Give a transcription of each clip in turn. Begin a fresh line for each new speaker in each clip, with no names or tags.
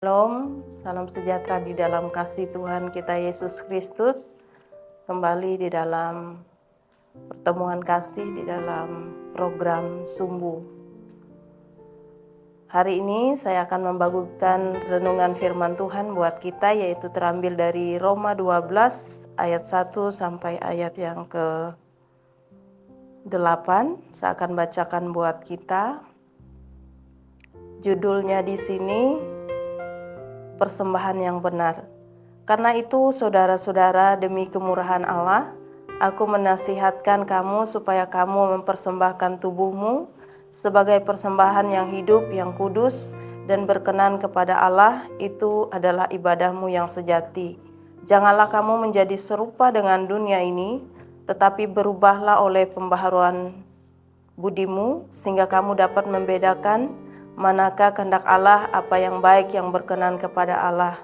Shalom, salam sejahtera di dalam kasih Tuhan kita Yesus Kristus. Kembali di dalam pertemuan kasih di dalam program Sumbu. Hari ini saya akan membagikan renungan firman Tuhan buat kita, yaitu terambil dari Roma 12 ayat 1 sampai ayat yang ke-8. Saya akan bacakan buat kita. Judulnya di sini persembahan yang benar. Karena itu, saudara-saudara, demi kemurahan Allah, aku menasihatkan kamu supaya kamu mempersembahkan tubuhmu sebagai persembahan yang hidup, yang kudus, dan berkenan kepada Allah. Itu adalah ibadahmu yang sejati. Janganlah kamu menjadi serupa dengan dunia ini, tetapi berubahlah oleh pembaharuan budimu, sehingga kamu dapat membedakan manakah kehendak Allah, apa yang baik, yang berkenan kepada Allah,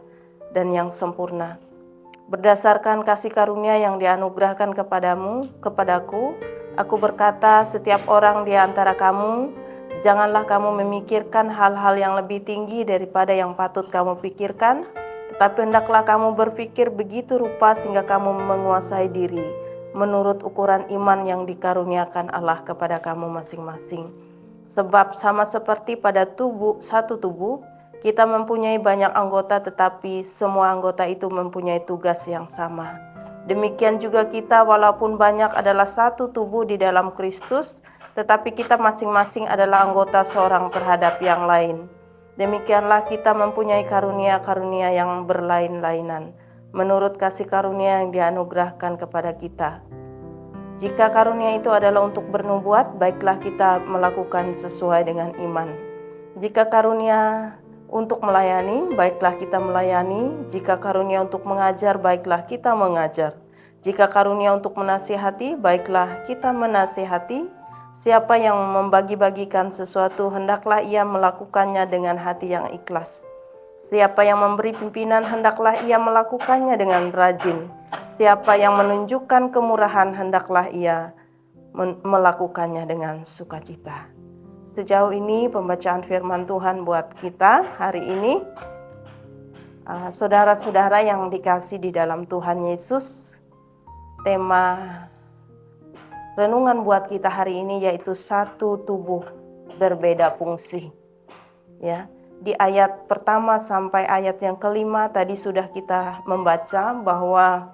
dan yang sempurna. Berdasarkan kasih karunia yang dianugerahkan kepadaku, aku berkata, setiap orang di antara kamu, janganlah kamu memikirkan hal-hal yang lebih tinggi daripada yang patut kamu pikirkan, tetapi hendaklah kamu berpikir begitu rupa sehingga kamu menguasai diri, menurut ukuran iman yang dikaruniakan Allah kepada kamu masing-masing. Sebab sama seperti pada satu tubuh, kita mempunyai banyak anggota, tetapi semua anggota itu mempunyai tugas yang sama. Demikian juga kita, walaupun banyak, adalah satu tubuh di dalam Kristus, tetapi kita masing-masing adalah anggota seorang terhadap yang lain. Demikianlah kita mempunyai karunia-karunia yang berlain-lainan, menurut kasih karunia yang dianugerahkan kepada kita. Jika karunia itu adalah untuk bernubuat, baiklah kita melakukan sesuai dengan iman. Jika karunia untuk melayani, baiklah kita melayani. Jika karunia untuk mengajar, baiklah kita mengajar. Jika karunia untuk menasihati, baiklah kita menasihati. Siapa yang membagi-bagikan sesuatu, hendaklah ia melakukannya dengan hati yang ikhlas. Siapa yang memberi pimpinan, hendaklah ia melakukannya dengan rajin. Siapa yang menunjukkan kemurahan, hendaklah ia melakukannya dengan sukacita. Sejauh ini pembacaan firman Tuhan buat kita hari ini. Saudara-saudara yang dikasih di dalam Tuhan Yesus, tema renungan buat kita hari ini yaitu satu tubuh berbeda fungsi. Ya. Di ayat pertama sampai ayat yang kelima tadi sudah kita membaca bahwa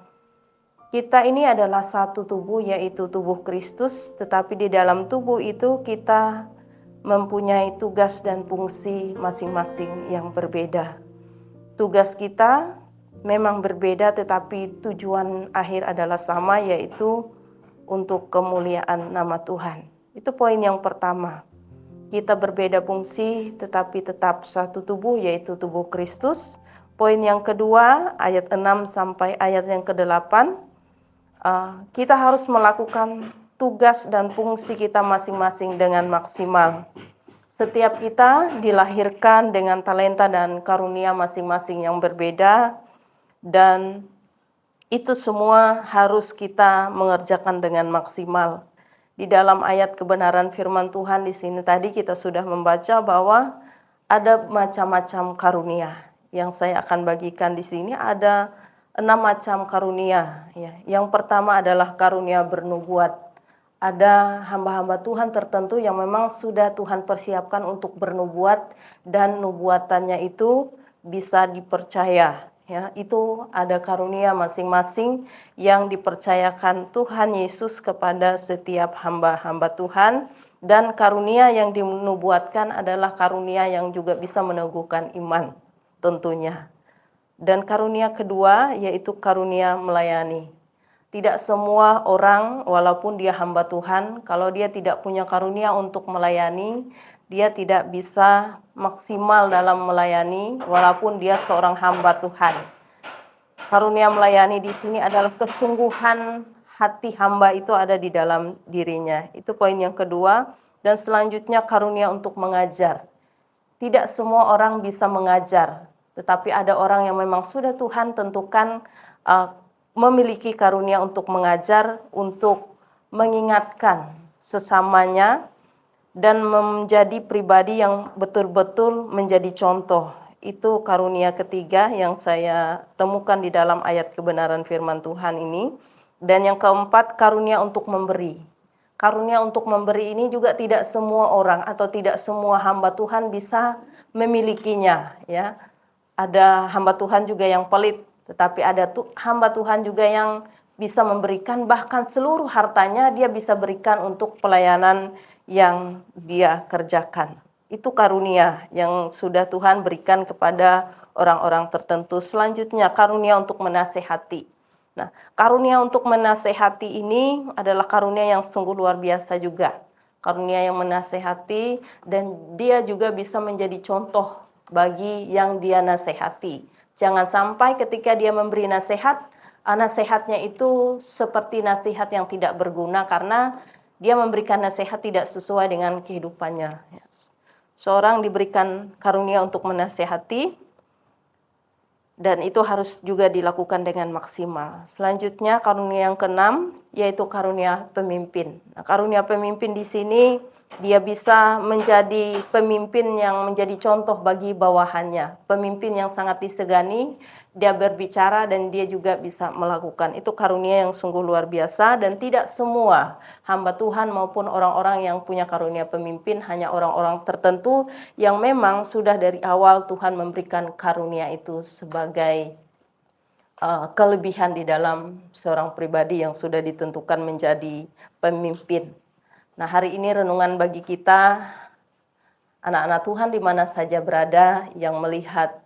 kita ini adalah satu tubuh, yaitu tubuh Kristus, tetapi di dalam tubuh itu kita mempunyai tugas dan fungsi masing-masing yang berbeda. Tugas kita memang berbeda, tetapi tujuan akhir adalah sama, yaitu untuk kemuliaan nama Tuhan. Itu poin yang pertama. Kita berbeda fungsi, tetapi tetap satu tubuh, yaitu tubuh Kristus. Poin yang kedua, ayat 6 sampai ayat yang ke-8, kita harus melakukan tugas dan fungsi kita masing-masing dengan maksimal. Setiap kita dilahirkan dengan talenta dan karunia masing-masing yang berbeda, dan itu semua harus kita mengerjakan dengan maksimal. Di dalam ayat kebenaran firman Tuhan di sini tadi kita sudah membaca bahwa ada macam-macam karunia. Yang saya akan bagikan di sini ada 6 macam karunia. Ya. Yang pertama adalah karunia bernubuat. Ada hamba-hamba Tuhan tertentu yang memang sudah Tuhan persiapkan untuk bernubuat, dan nubuatannya itu bisa dipercaya. Ya, itu ada karunia masing-masing yang dipercayakan Tuhan Yesus kepada setiap hamba-hamba Tuhan, dan karunia yang dinubuatkan adalah karunia yang juga bisa meneguhkan iman tentunya. Dan karunia kedua yaitu karunia melayani. Tidak semua orang, walaupun dia hamba Tuhan, kalau dia tidak punya karunia untuk melayani, dia tidak bisa maksimal dalam melayani walaupun dia seorang hamba Tuhan. Karunia melayani di sini adalah kesungguhan hati hamba itu ada di dalam dirinya. Itu poin yang kedua. Dan selanjutnya karunia untuk mengajar. Tidak semua orang bisa mengajar, tetapi ada orang yang memang sudah Tuhan tentukan memiliki karunia untuk mengajar, untuk mengingatkan sesamanya, dan menjadi pribadi yang betul-betul menjadi contoh. Itu karunia ketiga yang saya temukan di dalam ayat kebenaran firman Tuhan ini. Dan yang keempat, karunia untuk memberi. Karunia untuk memberi ini juga tidak semua orang atau tidak semua hamba Tuhan bisa memilikinya, ya. Ada hamba Tuhan juga yang pelit, tetapi ada hamba Tuhan juga yang bisa memberikan, bahkan seluruh hartanya dia bisa berikan untuk pelayanan yang dia kerjakan. Itu karunia yang sudah Tuhan berikan kepada orang-orang tertentu. Selanjutnya, karunia untuk menasehati. Nah, karunia untuk menasehati ini adalah karunia yang sungguh luar biasa juga. Karunia yang menasehati dan dia juga bisa menjadi contoh bagi yang dia nasehati. Jangan sampai ketika dia memberi nasihat, nasihatnya itu seperti nasihat yang tidak berguna karena dia memberikan nasihat tidak sesuai dengan kehidupannya. Seorang diberikan karunia untuk menasehati, dan itu harus juga dilakukan dengan maksimal. Selanjutnya karunia yang keenam yaitu karunia pemimpin. Nah, karunia pemimpin di sini dia bisa menjadi pemimpin yang menjadi contoh bagi bawahannya. Pemimpin yang sangat disegani, dia berbicara dan dia juga bisa melakukan. Itu karunia yang sungguh luar biasa dan tidak semua hamba Tuhan maupun orang-orang yang punya karunia pemimpin, hanya orang-orang tertentu yang memang sudah dari awal Tuhan memberikan karunia itu sebagai kelebihan di dalam seorang pribadi yang sudah ditentukan menjadi pemimpin. Nah, hari ini renungan bagi kita, anak-anak Tuhan di mana saja berada yang melihat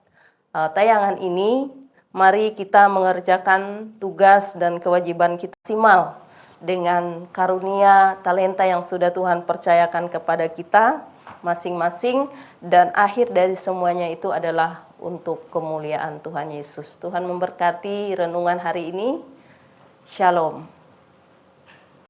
tayangan ini, mari kita mengerjakan tugas dan kewajiban kita maksimal dengan karunia talenta yang sudah Tuhan percayakan kepada kita masing-masing, dan akhir dari semuanya itu adalah untuk kemuliaan Tuhan Yesus. Tuhan memberkati renungan hari ini. Shalom.